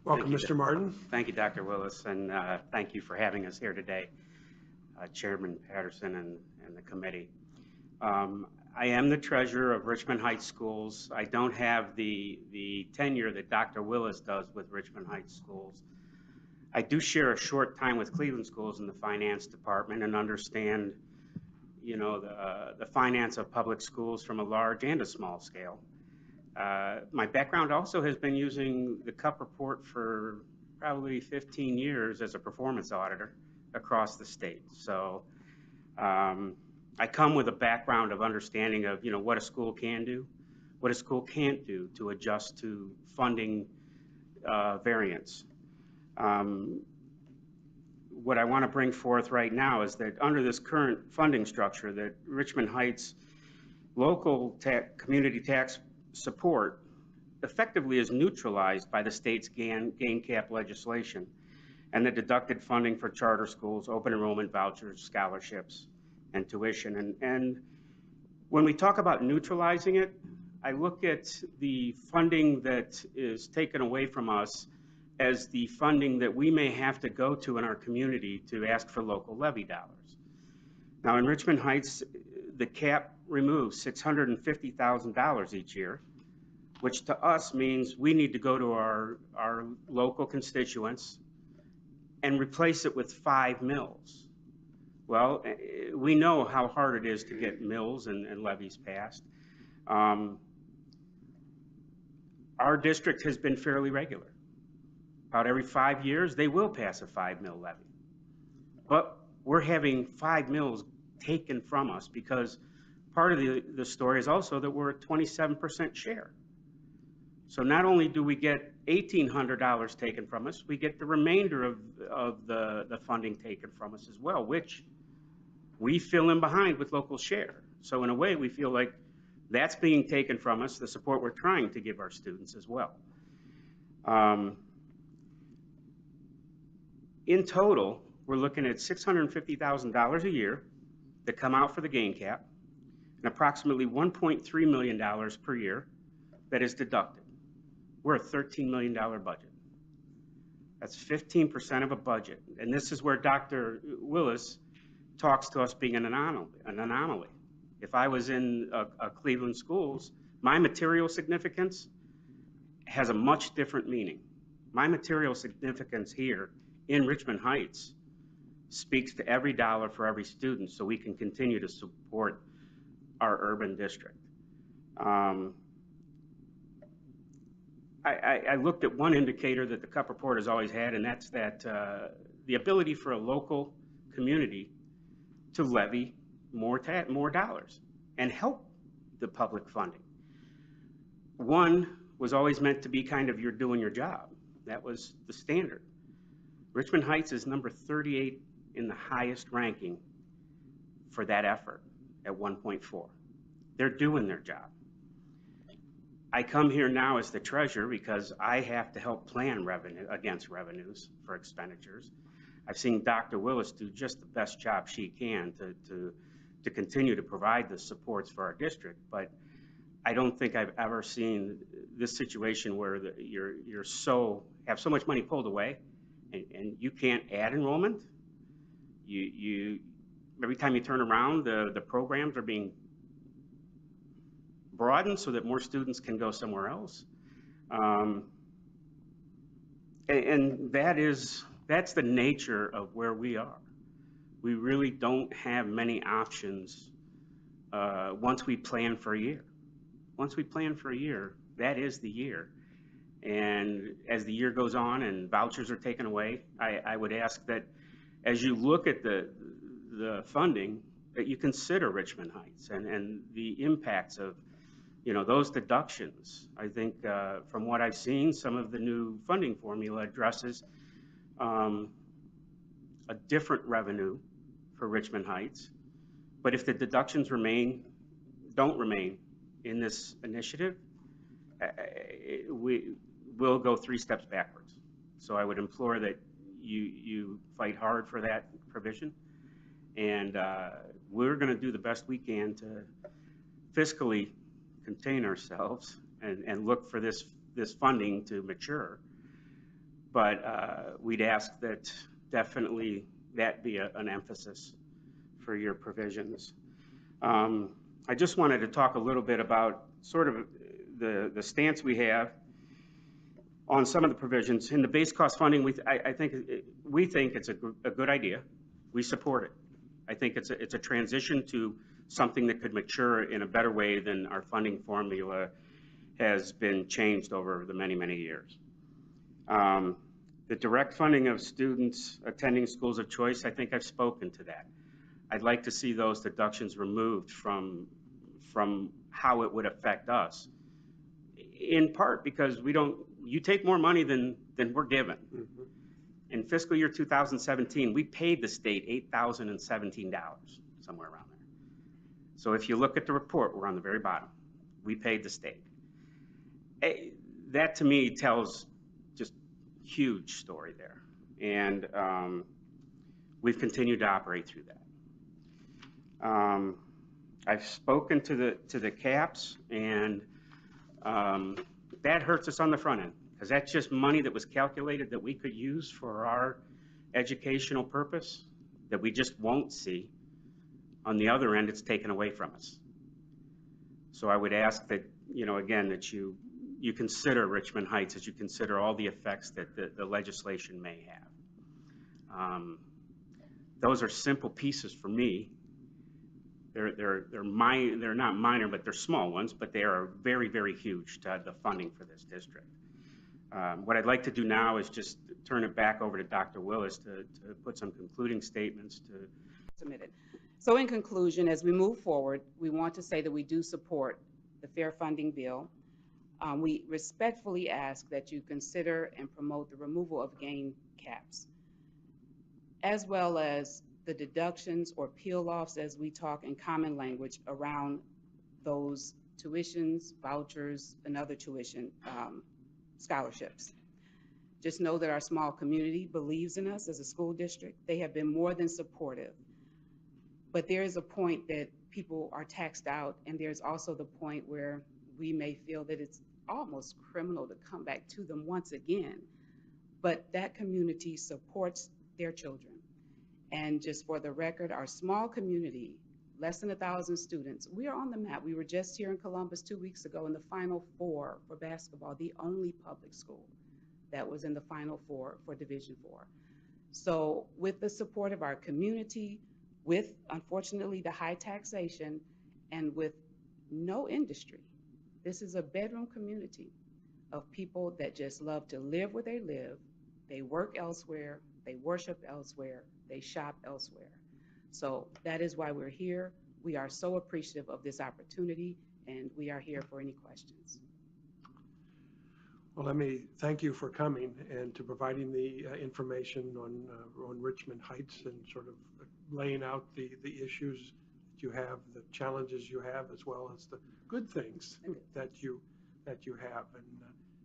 Welcome, Mr. Martin. Thank you, Dr. Willis, and thank you for having us here today, Chairman Patterson and the committee. I am the treasurer of Richmond Heights Schools. I don't have the tenure that Dr. Willis does with Richmond Heights Schools. I do share a short time with Cleveland Schools in the finance department and understand, you know, the finance of public schools from a large and a small scale. My background also has been using the CUP report for probably 15 years as a performance auditor across the state. So I come with a background of understanding of, you know, what a school can do, what a school can't do to adjust to funding variance. What I want to bring forth right now is that under this current funding structure, that Richmond Heights local community tax support effectively is neutralized by the state's gain cap legislation and the deducted funding for charter schools, open enrollment vouchers, scholarships, and tuition. And when we talk about neutralizing it, I look at the funding that is taken away from us as the funding that we may have to go to in our community to ask for local levy dollars. Now in Richmond Heights, the cap removes $650,000 each year, which to us means we need to go to our local constituents and replace it with 5 mills. Well, we know how hard it is to get mills and levies passed. Our district has been fairly regular. About every 5 years, they will pass a 5 mill levy. But we're having 5 mills taken from us because part of the story is also that we're a 27% share. So not only do we get $1,800 taken from us, we get the remainder of the funding taken from us as well, which we fill in behind with local share. So in a way, we feel like that's being taken from us, the support we're trying to give our students as well. In total, we're looking at $650,000 a year that come out for the gain cap and approximately $1.3 million per year that is deducted. We're a $13 million budget. That's 15% of a budget. And this is where Dr. Willis talks to us being an anomaly. If I was in a Cleveland schools, my material significance has a much different meaning. My material significance here in Richmond Heights speaks to every dollar for every student so we can continue to support our urban district. I looked at one indicator that the CUP report has always had, and that's that the ability for a local community to levy more dollars and help the public funding. One was always meant to be kind of you're doing your job. That was the standard. Richmond Heights is number 38 in the highest ranking for that effort at 1.4. They're doing their job. I come here now as the treasurer because I have to help plan revenue against revenues for expenditures. I've seen Dr. Willis do just the best job she can to continue to provide the supports for our district, but I don't think I've ever seen this situation where you have so much money pulled away and you can't add enrollment. Every time you turn around, the programs are being broadened so that more students can go somewhere else. And that's the nature of where we are. We really don't have many options once we plan for a year. Once we plan for a year, that is the year. And as the year goes on and vouchers are taken away, I would ask that as you look at the funding, that you consider Richmond Heights and the impacts of, you know, those deductions. I think from what I've seen, some of the new funding formula addresses a different revenue for Richmond Heights. But if the deductions don't remain in this initiative, we'll go 3 steps backwards. So I would implore that you fight hard for that provision. And we're going to do the best we can to fiscally contain ourselves and look for this funding to mature. but we'd ask that definitely that be an emphasis for your provisions. I just wanted to talk a little bit about sort of the stance we have on some of the provisions. In the base cost funding, we think it's a good idea. We support it. I think it's a transition to something that could mature in a better way than our funding formula has been changed over the many, many years. The direct funding of students attending schools of choice, I think I've spoken to that. I'd like to see those deductions removed from how it would affect us. In part because you take more money than we're given. Mm-hmm. In fiscal year 2017, we paid the state $8,017, somewhere around there. So if you look at the report, we're on the very bottom. We paid the state. That to me tells just huge story there. And we've continued to operate through that. I've spoken to the caps, and that hurts us on the front end, because that's just money that was calculated that we could use for our educational purpose that we just won't see. On the other end, it's taken away from us. So I would ask that, again, that you consider Richmond Heights as you consider all the effects that the legislation may have. Those are simple pieces for me. They're not minor, but they're small ones, but they are very, very huge to the funding for this district. What I'd like to do now is just turn it back over to Dr. Willis to put some concluding statements to submitted. So in conclusion, as we move forward, we want to say that we do support the fair funding bill. We respectfully ask that you consider and promote the removal of gain caps, as well as the deductions or peel-offs, as we talk in common language, around those tuitions, vouchers, and other tuition scholarships. Just know that our small community believes in us as a school district. They have been more than supportive. But there is a point that people are taxed out, and there's also the point where we may feel that it's almost criminal to come back to them once again. But that community supports their children. And just for the record, our small community, less than 1,000 students, we are on the map. We were just here in Columbus 2 weeks ago in the Final Four for basketball, the only public school that was in the Final Four for Division IV. So with the support of our community, with, unfortunately, the high taxation, and with no industry, this is a bedroom community of people that just love to live where they live. They work elsewhere, they worship elsewhere, they shop elsewhere. So that is why we're here. We are so appreciative of this opportunity, and we are here for any questions. Well, let me thank you for coming and to providing the information on Richmond Heights and sort of laying out the issues that you have, the challenges you have, as well as the good things that you have. And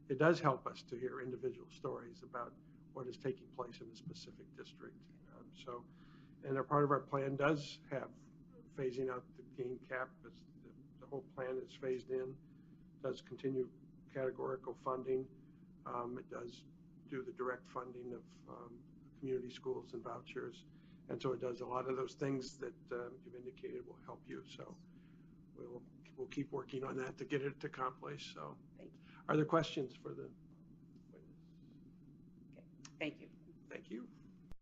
it does help us to hear individual stories about what is taking place in a specific district. And a part of our plan does have phasing out the gain cap. As the whole plan is phased in, does continue categorical funding. It does do the direct funding of community schools and vouchers. And so it does a lot of those things that you've indicated will help you. So we'll keep working on that to get it accomplished. So are there questions for the